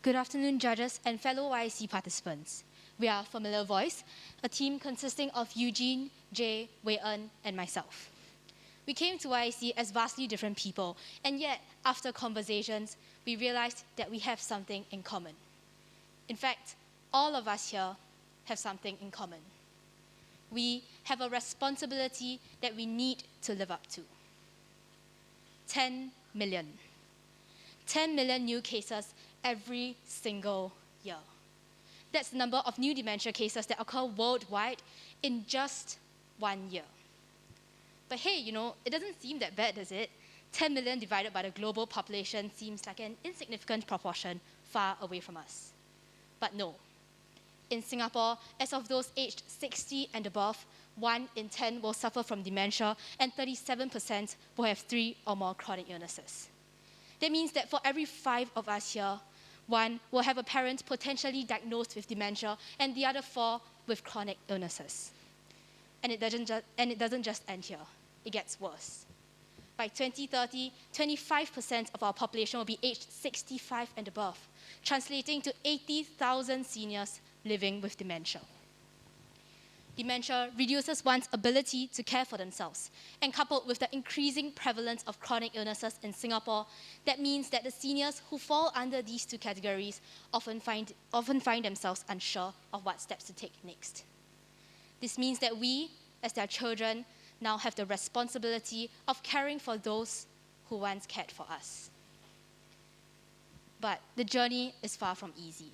Good afternoon, judges and fellow YIC participants. We are Familiar Voice, a team consisting of Eugene, Jay, Wei-En, and myself. We came to YIC as vastly different people, and yet, after conversations, we realized that we have something in common. In fact, all of us here have something in common. We have a responsibility that we need to live up to. 10 million. 10 million new cases every single year. That's the number of new dementia cases that occur worldwide in just 1 year. But hey, it doesn't seem that bad, does it? 10 million divided by the global population seems like an insignificant proportion far away from us. But no. In Singapore, as of those aged 60 and above, 1 in 10 will suffer from dementia and 37% will have 3 or more chronic illnesses. That means that for every 5 of us here, 1 will have a parent potentially diagnosed with dementia and the other 4 with chronic illnesses. And it doesn't just end here. It gets worse. By 2030, 25% of our population will be aged 65 and above, translating to 80,000 seniors living with dementia. Dementia reduces one's ability to care for themselves, and coupled with the increasing prevalence of chronic illnesses in Singapore, that means that the seniors who fall under these 2 categories often find themselves unsure of what steps to take next. This means that we, as their children, now have the responsibility of caring for those who once cared for us. But the journey is far from easy.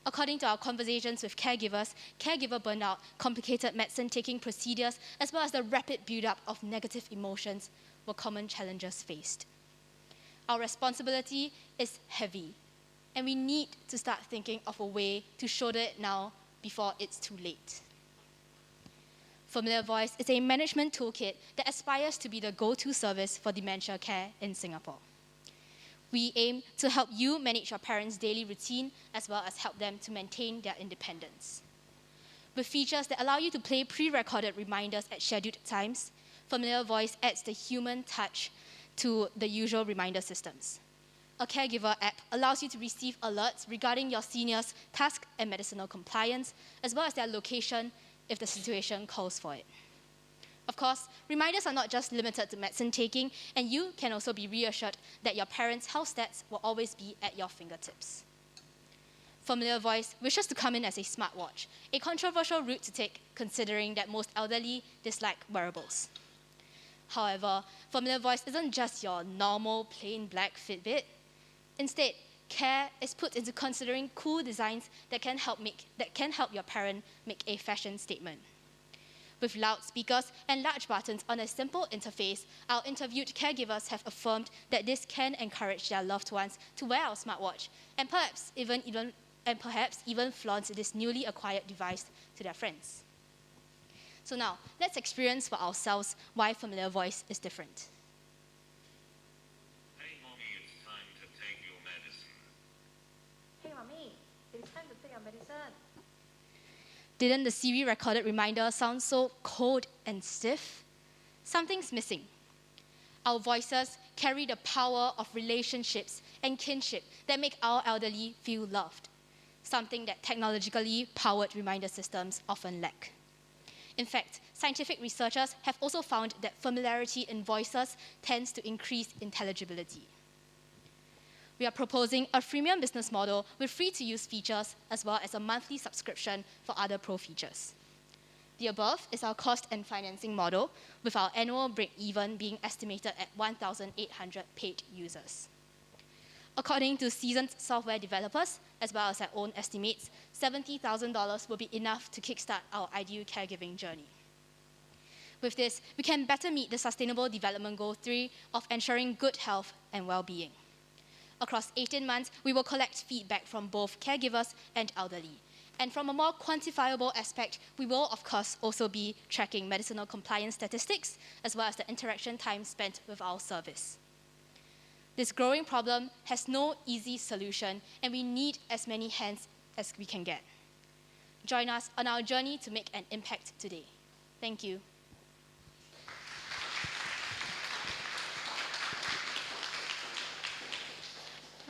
According to our conversations with caregivers, caregiver burnout, complicated medicine-taking procedures, as well as the rapid build-up of negative emotions were common challenges faced. Our responsibility is heavy, and we need to start thinking of a way to shoulder it now before it's too late. Familiar Voice is a management toolkit that aspires to be the go-to service for dementia care in Singapore. We aim to help you manage your parents' daily routine as well as help them to maintain their independence. With features that allow you to play pre-recorded reminders at scheduled times, Familiar Voice adds the human touch to the usual reminder systems. A caregiver app allows you to receive alerts regarding your seniors' task and medicinal compliance, as well as their location if the situation calls for it. Of course, reminders are not just limited to medicine taking, and you can also be reassured that your parents' health stats will always be at your fingertips. Familiar Voice wishes to come in as a smartwatch, a controversial route to take considering that most elderly dislike wearables. However, Familiar Voice isn't just your normal plain black Fitbit. Instead, care is put into considering cool designs that can help your parent make a fashion statement. With loudspeakers and large buttons on a simple interface, our interviewed caregivers have affirmed that this can encourage their loved ones to wear our smartwatch and perhaps even flaunt this newly acquired device to their friends. So now, let's experience for ourselves why Familiar Voice is different. Hey, Mommy, it's time to take your medicine. Hey, Mommy, it's time to take your medicine. Didn't the Siri recorded reminder sound so cold and stiff? Something's missing. Our voices carry the power of relationships and kinship that make our elderly feel loved, something that technologically powered reminder systems often lack. In fact, scientific researchers have also found that familiarity in voices tends to increase intelligibility. We are proposing a freemium business model with free-to-use features as well as a monthly subscription for other pro features. The above is our cost and financing model, with our annual break-even being estimated at 1,800 paid users. According to seasoned software developers, as well as our own estimates, $70,000 will be enough to kickstart our ideal caregiving journey. With this, we can better meet the Sustainable Development Goal 3 of ensuring good health and well-being. Across 18 months, we will collect feedback from both caregivers and elderly. And from a more quantifiable aspect, we will, of course, also be tracking medicinal compliance statistics, as well as the interaction time spent with our service. This growing problem has no easy solution, and we need as many hands as we can get. Join us on our journey to make an impact today. Thank you.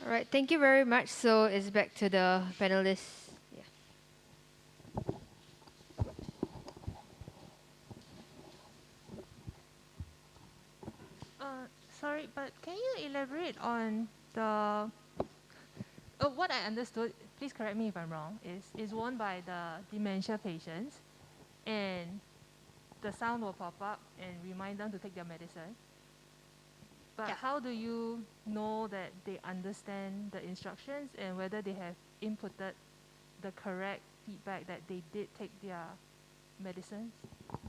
All right, thank you very much. So it's back to the panelists. Yeah. Sorry, but can you elaborate on the what I understood, please correct me if I'm wrong, is worn by the dementia patients, and the sound will pop up and remind them to take their medicine. But Yeah. how do you know that they understand the instructions and whether they have inputted the correct feedback that they did take their medicines?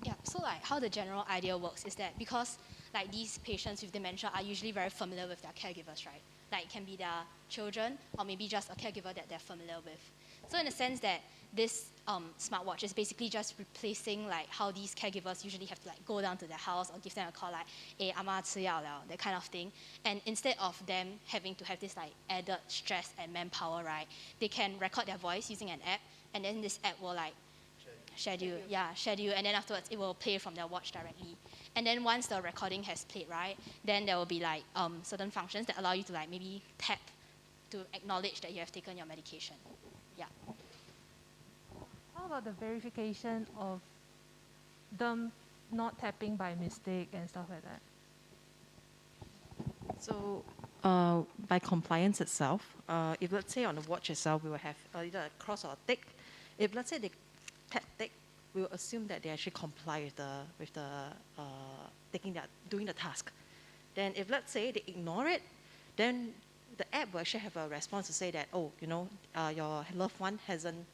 Yeah, so like how the general idea works is that because like these patients with dementia are usually very familiar with their caregivers, right? Like it can be their children or maybe just a caregiver that they're familiar with. So in the sense that this smartwatch is basically just replacing like how these caregivers usually have to like go down to their house or give them a call like, "Hey, 阿嬷吃药了," that kind of thing. And instead of them having to have this like added stress and manpower, right, they can record their voice using an app, and then this app will like schedule, and then afterwards it will play from their watch directly. And then once the recording has played, right, then there will be like certain functions that allow you to like maybe tap to acknowledge that you have taken your medication. Yeah. How about the verification of them not tapping by mistake and stuff like that? So by compliance itself, if let's say on the watch itself, we will have either a cross or a tick. If let's say they tap tick, we will assume that they actually comply with the doing the task. Then if let's say they ignore it, then the app will actually have a response to say that, oh, your loved one hasn't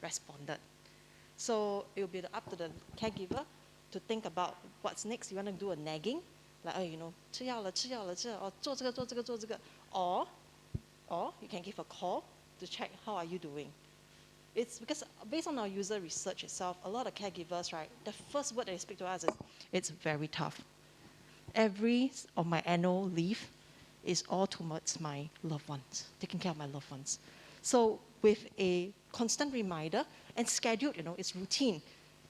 responded. So it will be up to the caregiver to think about what's next. You want to do a nagging, like, oh, 吃药了, or 做这个, or you can give a call to check how are you doing. It's because based on our user research itself, a lot of caregivers, right, the first word they speak to us is, it's very tough. Every of my annual leave is all towards my loved ones, taking care of my loved ones. So with a constant reminder and scheduled, it's routine.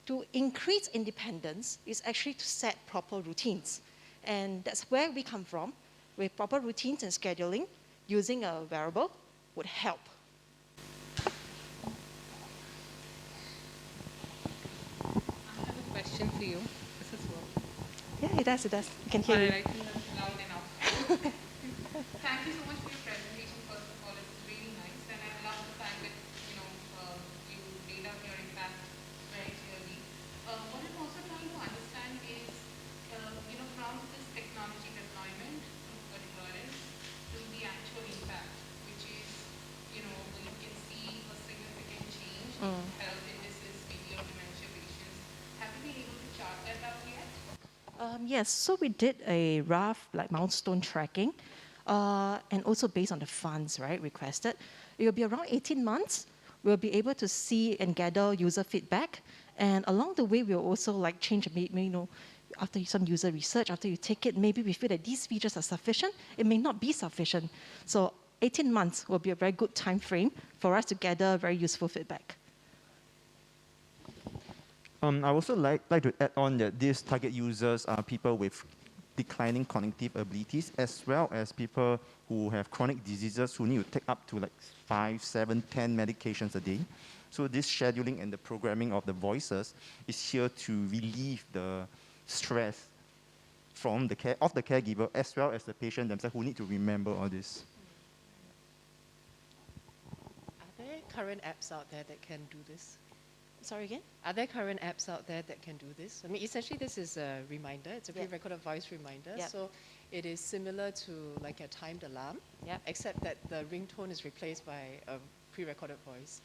To increase independence is actually to set proper routines. And that's where we come from. With proper routines and scheduling, using a wearable would help. I have a question for you. Does this work? Yeah, it does. You can hear All you. right, I think that's loud enough. Thank you so much for your presentation. First of all, it's really nice, and I love the fact that you laid out your impact very clearly. What I'm also trying to understand is, from this technology deployment of particular to the actual impact, which is, you can see a significant change in health indices, maybe of dementia patients. Have you been able to chart that out yet? Yes, so we did a rough milestone tracking, and also based on the funds, right, requested. It will be around 18 months. We'll be able to see and gather user feedback, and along the way, we'll also change, after some user research, after you take it, maybe we feel that these features are sufficient. It may not be sufficient. So 18 months will be a very good time frame for us to gather very useful feedback. I also like to add on that these target users are people with declining cognitive abilities, as well as people who have chronic diseases who need to take up to 5, 7, 10 medications a day. So this scheduling and the programming of the voices is here to relieve the stress from the caregiver, as well as the patient themselves who need to remember all this. Are there current apps out there that can do this? Sorry again? Are there current apps out there that can do this? I mean, essentially, this is a reminder. It's a pre-recorded voice reminder. Yep. So it is similar to a timed alarm, except that the ringtone is replaced by a pre-recorded voice.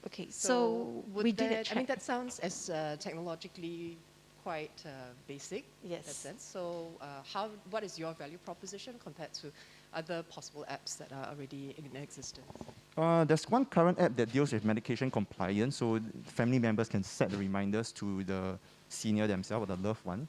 Okay, so we did it. I mean, that sounds as technologically quite basic in that Yes. sense. So what is your value proposition compared to other possible apps that are already in existence? There's one current app that deals with medication compliance, so family members can set the reminders to the senior themselves or the loved one.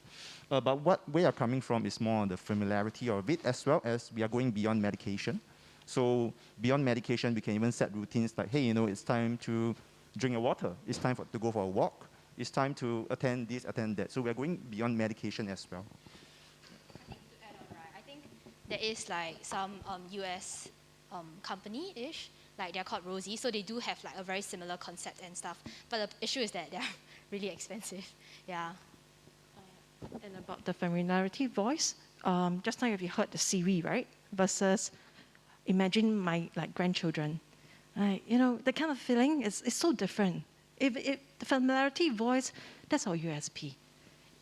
But what we are coming from is more on the familiarity of it, as well as we are going beyond medication. So beyond medication, we can even set routines like, hey, it's time to drink your water. It's time to go for a walk. It's time to attend this, attend that. So we're going beyond medication as well. I think to add on, right, I think there is some US company-ish. Like they're called Rosie, so they do have like a very similar concept and stuff. But the issue is that they're really expensive. Yeah. And about the familiarity voice, just now you heard the Siri, right? Versus imagine my like grandchildren. You know, the kind of feeling is so different. If the familiarity voice, that's our USP.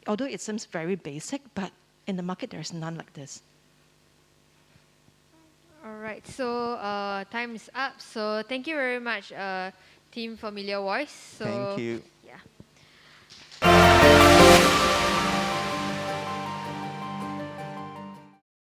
Although it seems very basic, but in the market there's none like this. All right, so time is up. So thank you very much, Team Familiar Voice. So Thank you.